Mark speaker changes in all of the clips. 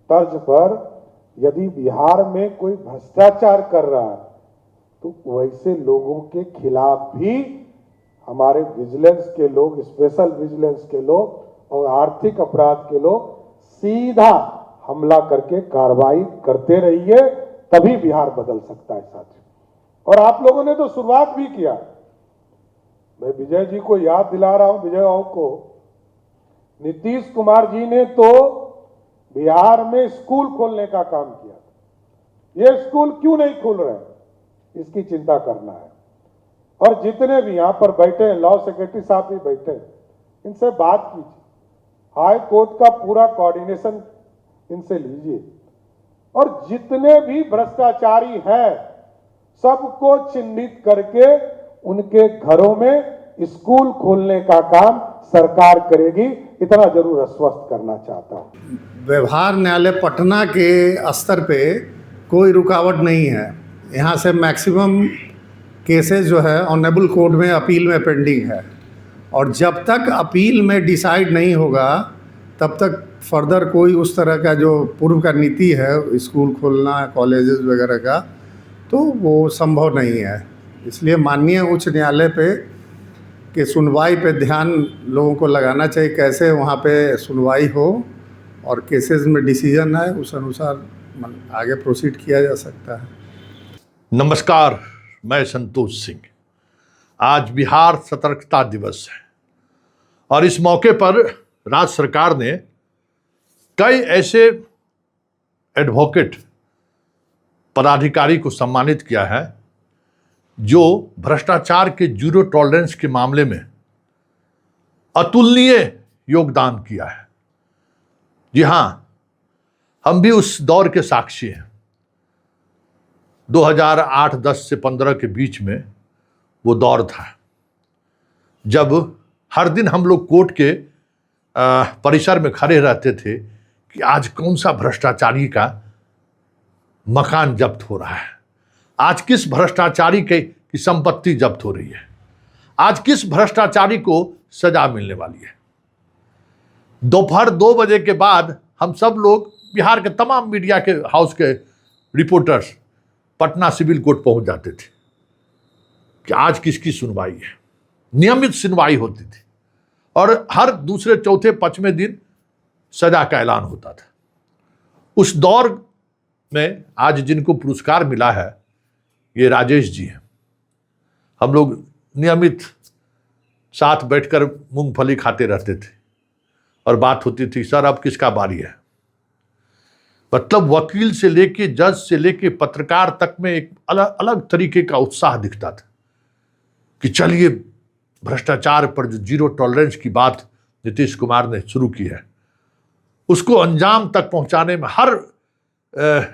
Speaker 1: तर्ज पर यदि बिहार में कोई भ्रष्टाचार कर रहा है तो वैसे लोगों के खिलाफ भी हमारे विजिलेंस के लोग, स्पेशल विजिलेंस के लोग और आर्थिक अपराध के लोग सीधा हमला करके कार्रवाई करते रहिए, तभी बिहार बदल सकता है साथियों। और आप लोगों ने तो शुरुआत भी किया। मैं विजय जी को याद दिला रहा हूं, विजय बाबू को, नीतीश कुमार जी ने तो बिहार में स्कूल खोलने का काम किया। ये स्कूल क्यों नहीं खुल रहे, इसकी चिंता करना है। और जितने भी यहां पर बैठे हैं, लॉ सेक्रेटरी साहब भी बैठे हैं, इनसे बात कीजिए, हाई कोर्ट का पूरा कोऑर्डिनेशन इनसे लीजिए, और जितने भी भ्रष्टाचारी हैं सबको चिन्हित करके उनके घरों में स्कूल खोलने का काम सरकार करेगी, इतना जरूर आश्वस्त करना चाहता हूं।
Speaker 2: व्यवहार न्यायालय पटना के स्तर पे कोई रुकावट नहीं है। यहाँ से मैक्सिमम केसेस जो है ऑनरेबल कोर्ट में अपील में पेंडिंग है, और जब तक अपील में डिसाइड नहीं होगा तब तक फर्दर कोई उस तरह का जो पूर्व का नीति है स्कूल खोलना, कॉलेजेस वगैरह का, तो वो संभव नहीं है। इसलिए माननीय उच्च न्यायालय पे के सुनवाई पे ध्यान लोगों को लगाना चाहिए, कैसे वहाँ पे सुनवाई हो और केसेस में डिसीजन आए, उस अनुसार आगे प्रोसीड किया जा सकता है।
Speaker 3: नमस्कार, मैं संतोष सिंह। आज बिहार सतर्कता दिवस है और इस मौके पर राज्य सरकार ने कई ऐसे एडवोकेट पदाधिकारी को सम्मानित किया है जो भ्रष्टाचार के जीरो टॉलरेंस के मामले में अतुलनीय योगदान किया है। जी हां, हम भी उस दौर के साक्षी हैं। 2008-10 से 15 के बीच में वो दौर था जब हर दिन हम लोग कोर्ट के परिसर में खड़े रहते थे कि आज कौन सा भ्रष्टाचारी का मकान जब्त हो रहा है, आज किस भ्रष्टाचारी की संपत्ति जब्त हो रही है, आज किस भ्रष्टाचारी को सजा मिलने वाली है। दोपहर 2 बजे के बाद हम सब लोग, बिहार के तमाम मीडिया के हाउस के रिपोर्टर्स पटना सिविल कोर्ट पहुंच जाते थे कि आज किसकी सुनवाई है। नियमित सुनवाई होती थी और हर दूसरे, चौथे, 5वें दिन सजा का ऐलान होता था। उस दौर में आज जिनको पुरस्कार मिला है ये राजेश जी हैं। हम लोग नियमित साथ बैठकर मूंगफली खाते रहते थे और बात होती थी, सर अब किसका बारी है। मतलब वकील से लेके, जज से लेके पत्रकार तक में एक अलग अलग तरीके का उत्साह दिखता था कि चलिए भ्रष्टाचार पर जो जीरो टॉलरेंस की बात नीतीश कुमार ने शुरू की है उसको अंजाम तक पहुंचाने में हर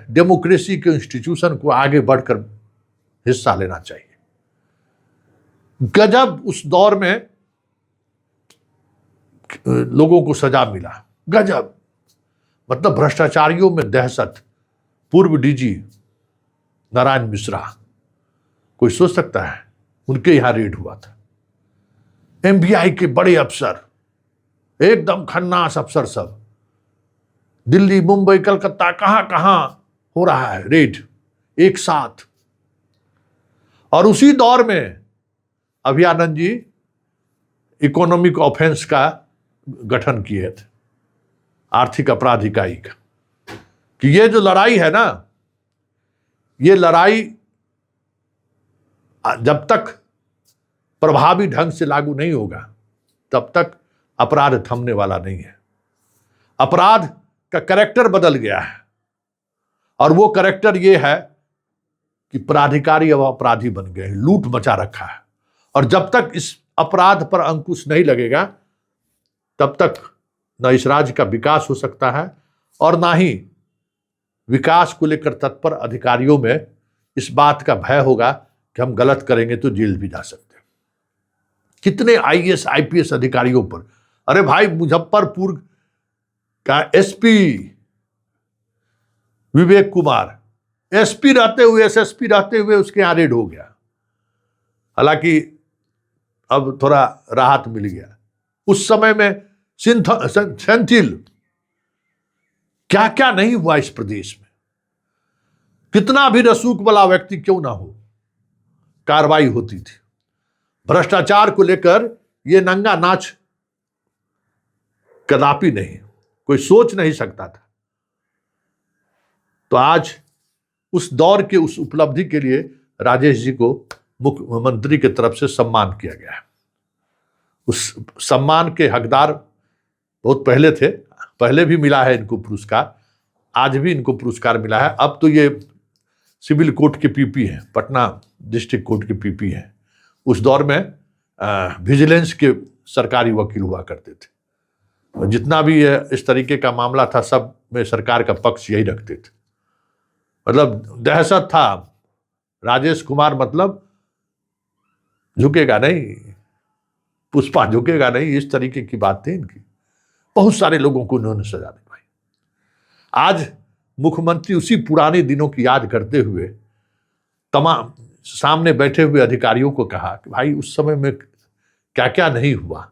Speaker 3: डेमोक्रेसी के इंस्टीट्यूशन को आगे बढ़कर हिस्सा लेना चाहिए। गजब उस दौर में लोगों को सजा मिला, गजब। मतलब भ्रष्टाचारियों में दहशत। पूर्व डीजी नारायण मिश्रा, कोई सोच सकता है उनके यहां रेड हुआ था। एमबीआई के बड़े अफसर, एकदम खन्नास अफसर, सब दिल्ली, मुंबई, कलकत्ता, कहां कहां हो रहा है रेड एक साथ। और उसी दौर में अभियानंद जी इकोनॉमिक ऑफेंस का गठन किए थे, आर्थिक अपराध इकाई का, कि ये जो लड़ाई है ना, ये लड़ाई जब तक प्रभावी ढंग से लागू नहीं होगा तब तक अपराध थमने वाला नहीं है। अपराध का कैरेक्टर बदल गया है और वो कैरेक्टर ये है कि प्राधिकारी अब अपराधी बन गए हैं, लूट मचा रखा है। और जब तक इस अपराध पर अंकुश नहीं लगेगा तब तक न इस राज्य का विकास हो सकता है और ना ही विकास को लेकर तत्पर अधिकारियों में इस बात का भय होगा कि हम गलत करेंगे तो जेल भी जा सकते हैं। कितने आईएएस आईपीएस अधिकारियों पर, अरे भाई मुजफ्फरपुर का एसपी विवेक कुमार, एसपी रहते हुए, एसएसपी रहते हुए उसके यहां रेड हो गया। हालांकि अब थोड़ा राहत मिल गया। उस समय में सेंथिल क्या क्या नहीं हुआ इस प्रदेश में, कितना भी रसूख वाला व्यक्ति क्यों ना हो, कार्रवाई होती थी। भ्रष्टाचार को लेकर यह नंगा नाच कदापि नहीं, कोई सोच नहीं सकता था। तो आज उस दौर के उस उपलब्धि के लिए राजेश जी को मुख्यमंत्री की तरफ से सम्मान किया गया है। उस सम्मान के हकदार बहुत पहले थे, पहले भी मिला है इनको पुरस्कार, आज भी इनको पुरस्कार मिला है। अब तो ये सिविल कोर्ट के पीपी हैं, पटना डिस्ट्रिक्ट कोर्ट के पीपी हैं। उस दौर में विजिलेंस के सरकारी वकील हुआ करते थे, और जितना भी इस तरीके का मामला था सब में सरकार का पक्ष यही रखते थे। मतलब दहशत था, राजेश कुमार मतलब झुकेगा नहीं, पुष्पा झुकेगा नहीं, इस तरीके की बात थी इनकी। बहुत सारे लोगों को उन्होंने सजा दिलवाई। आज मुख्यमंत्री उसी पुराने दिनों की याद करते हुए तमाम सामने बैठे हुए अधिकारियों को कहा कि भाई उस समय में क्या क्या नहीं हुआ,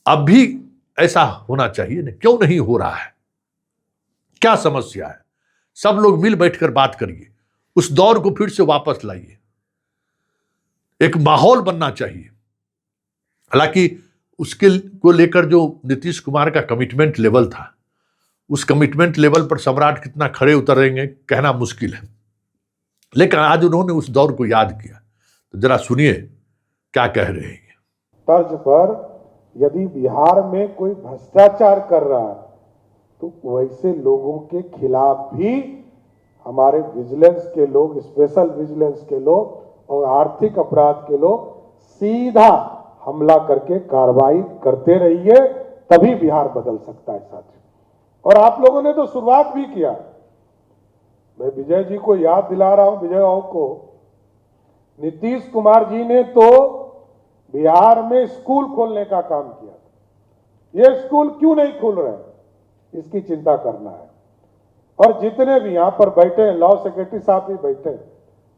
Speaker 3: अब भी ऐसा होना चाहिए ना, क्यों नहीं हो रहा है, क्या समस्या है, सब लोग मिल बैठकर बात करिए, उस दौर को फिर से वापस लाइए, एक माहौल बनना चाहिए। हालांकि उसके को लेकर जो नीतीश कुमार का कमिटमेंट लेवल था, उस कमिटमेंट लेवल पर सम्राट कितना खड़े उतरेंगे कहना मुश्किल है, लेकिन आज उन्होंने उस दौर को याद किया। तो जरा सुनिए क्या कह रहे हैं।
Speaker 1: तर्ज पर यदि बिहार में कोई भ्रष्टाचार कर रहा है तो वैसे लोगों के खिलाफ भी हमारे विजिलेंस के लोग, स्पेशल विजिलेंस के लोग और आर्थिक अपराध के लोग सीधा हमला करके कार्रवाई करते रहिए, तभी बिहार बदल सकता है साथियों। और आप लोगों ने तो शुरुआत भी किया। मैं विजय जी को याद दिला रहा हूं, विजय बाबू को, नीतीश कुमार जी ने तो बिहार में स्कूल खोलने का काम किया। ये स्कूल क्यों नहीं खुल रहे, इसकी चिंता करना है। और जितने भी यहां पर बैठे हैं, लॉ सेक्रेटरी साहब भी बैठे हैं,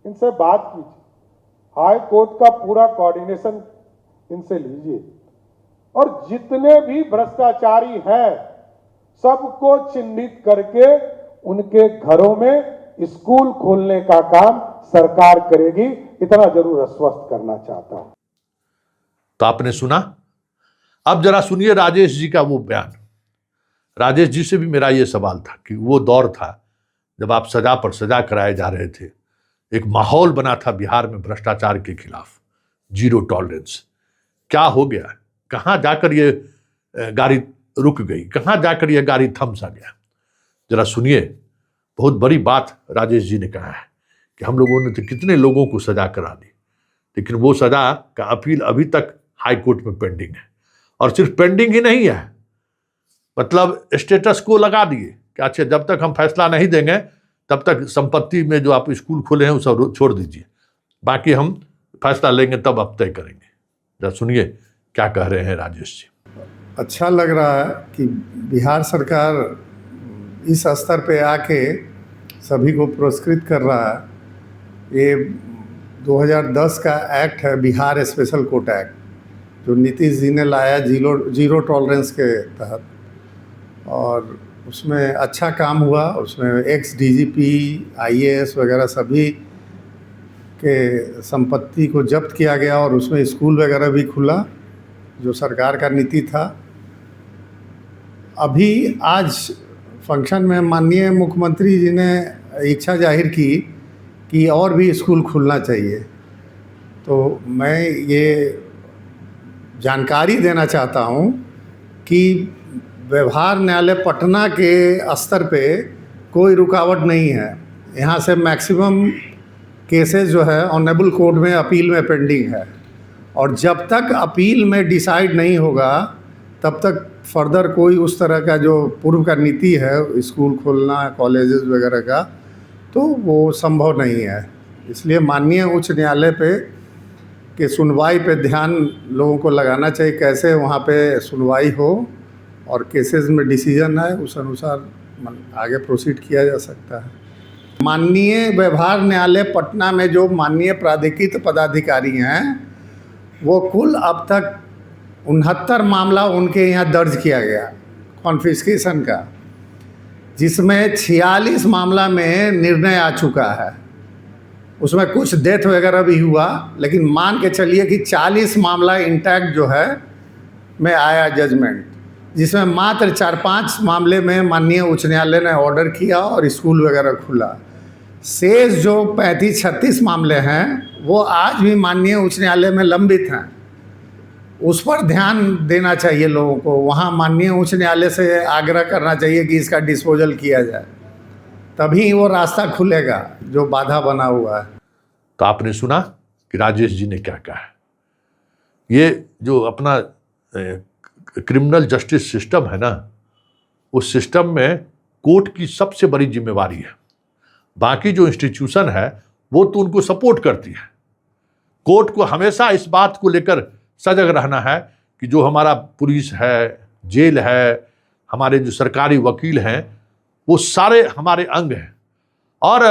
Speaker 1: इनसे बात कीजिए, हाई कोर्ट का पूरा कोऑर्डिनेशन इनसे लीजिए, और जितने भी भ्रष्टाचारी हैं सबको चिन्हित करके उनके घरों में स्कूल खोलने का काम सरकार करेगी, इतना जरूर आश्वस्त करना चाहता हूं।
Speaker 3: तो आपने सुना, अब जरा सुनिए राजेश जी का वो बयान। राजेश जी से भी मेरा ये सवाल था कि वो दौर था जब आप सजा पर सजा कराए जा रहे थे, एक माहौल बना था बिहार में भ्रष्टाचार के खिलाफ, जीरो टॉलरेंस। क्या हो गया, कहां जाकर ये गाड़ी रुक गई, कहां जाकर ये गाड़ी थम सा गया? जरा सुनिए, बहुत बड़ी बात राजेश जी ने कहा है कि हम लोगों ने तो कितने लोगों को सजा करा दी, लेकिन वो सजा का अपील अभी तक हाई कोर्ट में पेंडिंग है। और सिर्फ पेंडिंग ही नहीं है, मतलब स्टेटस को लगा दिए कि अच्छा जब तक हम फैसला नहीं देंगे तब तक संपत्ति में जो आप स्कूल खोले हैं उसे छोड़ दीजिए, बाकी हम फैसला लेंगे तब आप तय करेंगे। जरा सुनिए क्या कह रहे हैं राजेश जी।
Speaker 2: अच्छा लग रहा है कि बिहार सरकार इस स्तर पे आके सभी को पुरस्कृत कर रहा है। ये 2010 का एक्ट है, बिहार स्पेशल कोर्ट एक्ट, जो नीतीश जी ने लाया जीरो टॉलरेंस के तहत, और उसमें अच्छा काम हुआ। उसमें एक्स डीजीपी, आईएएस वगैरह सभी के संपत्ति को जब्त किया गया, और उसमें स्कूल वगैरह भी खुला, जो सरकार का नीति था। अभी आज फंक्शन में माननीय मुख्यमंत्री जी ने इच्छा जाहिर की कि और भी स्कूल खुलना चाहिए। तो मैं ये जानकारी देना चाहता हूँ कि व्यवहार न्यायालय पटना के स्तर पे कोई रुकावट नहीं है। यहाँ से मैक्सिमम केसेस जो है ऑनरेबल कोर्ट में अपील में पेंडिंग है, और जब तक अपील में डिसाइड नहीं होगा तब तक फर्दर कोई उस तरह का जो पूर्व का नीति है स्कूल खोलना, कॉलेजेस वगैरह का, तो वो संभव नहीं है। इसलिए माननीय उच्च न्यायालय पे के सुनवाई पे ध्यान लोगों को लगाना चाहिए, कैसे वहाँ पे सुनवाई हो और केसेस में डिसीजन आए, उस अनुसार आगे प्रोसीड किया जा सकता है। माननीय व्यवहार न्यायालय पटना में जो माननीय प्राधिकृत पदाधिकारी हैं, वो कुल अब तक 69 मामला उनके यहाँ दर्ज किया गया कॉन्फिस्केशन का। जिसमें 46 मामला में निर्णय आ चुका है। उसमें कुछ डेथ वगैरह भी हुआ, लेकिन मान के चलिए कि 40 मामला इंटैक्ट जो है में आया जजमेंट, जिसमें मात्र 4-5 मामले में माननीय उच्च न्यायालय ने ऑर्डर किया और स्कूल वगैरह खुला। शेष जो 35-36 मामले हैं वो आज भी माननीय उच्च न्यायालय में लंबित हैं। उस पर ध्यान देना चाहिए लोगों को, वहाँ माननीय उच्च न्यायालय से आग्रह करना चाहिए कि इसका डिस्पोजल किया जाए, तभी वो रास्ता खुलेगा जो बाधा बना हुआ है।
Speaker 3: तो आपने सुना कि राजेश जी ने क्या कहा है। ये जो अपना क्रिमिनल जस्टिस सिस्टम है ना, उस सिस्टम में कोर्ट की सबसे बड़ी जिम्मेवारी है। बाकी जो इंस्टीट्यूशन है वो तो उनको सपोर्ट करती है। कोर्ट को हमेशा इस बात को लेकर सजग रहना है कि जो हमारा पुलिस है, जेल है, हमारे जो सरकारी वकील हैं, वो सारे हमारे अंग हैं। और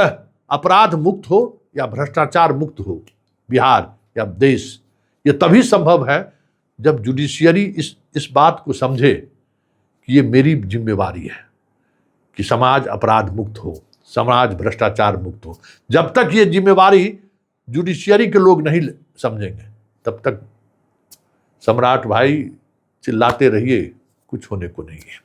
Speaker 3: अपराध मुक्त हो या भ्रष्टाचार मुक्त हो बिहार या देश, ये तभी संभव है जब जुडिशियरी इस बात को समझे कि ये मेरी जिम्मेवारी है कि समाज अपराध मुक्त हो, समाज भ्रष्टाचार मुक्त हो। जब तक ये जिम्मेवारी जुडिशियरी के लोग नहीं समझेंगे, तब तक सम्राट भाई चिल्लाते रहिए, कुछ होने को नहीं है।